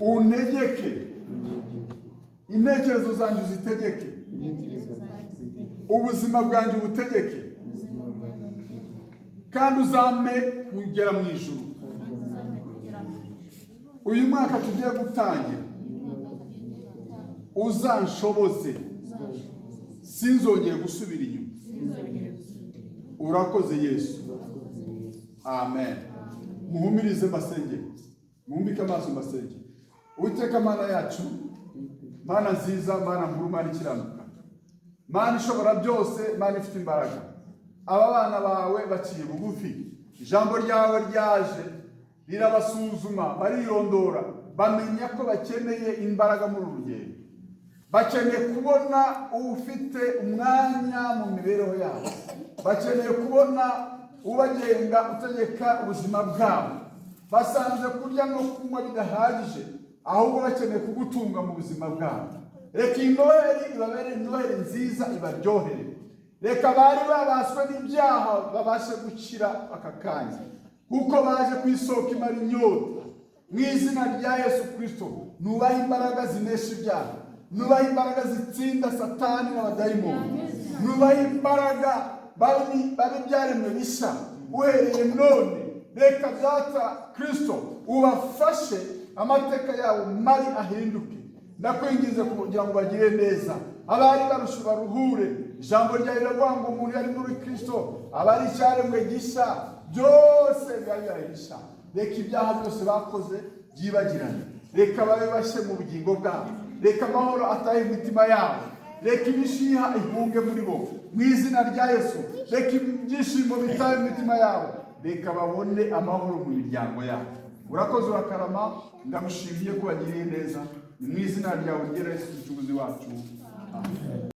untegeke intekerezo zanjye uzitegeke, ubuzima bwanjye ubutegeke, kandi uzame kugera mu ijuru. Uyu mwaka tugiye gutangira uzanshoboze sinzongeye gusubira inyuma. Urakoze Yesu. Amen. Muhumirize mbasengere, muhumbike amaso mbasengere. Uwiteka Mana yacu, Mana nziza, Mana nkuru, Mana ikiranuka, Mana ishobora byose, Mana ifite imbaraga. Aba bana bawe baciye bugufi, ijambo ryawe ryaje rirabasuzuma, barirondora, bamenya ko bakeneye imbaraga muri uru rugendo. Bakeneye kubona ufite umwanya mu mibereho yabo, bakeneye kubona ubagenga utegeka ubuzima bwabo. Basanze kurya no kunywa bidahagije, ahubwo bakeneye kugutunga mu buzima bwabo. Reka Noheri ibabere Noheri nziza, ibaryohere. Reka bari babaswe n'ibyaha babashe gukira aka kanya, kuko baje ku isoko imara inyota. Mu izina rya Yesu Kristo, nubaha imbaraga zinesha ibyaha, nubaha imbaraga zitsinda Satani n'abadayimoni, nubaha imbaraga babe byaremwe bisha uhereye none. Reka Data Kristo ubafashe amateka yabo mari ahinduke. Ndakwingize kugira ngo bagire neza, abari barusha baruhure. Ijambo ryawe riravuga ngo umuntu yari muri Kristo abari icyaremwe gisha, byose birahisha. Reka ibyaha byose bakoze byibagirane, reka babe bashe mu bugingo bwabo, reka amahoro atahe mu mitima yabo, reka imishiha ihunge muri bo mu izina rya Yesu. Reka ibyishimo bitahe mu mitima yabo, reka babone amahoro mu miryango yabo. Urakoze urakarama, ndamushimiye ko wagiriye neza. Mu izina ryawe ryera Yesu umucunguzi wacu. Amen.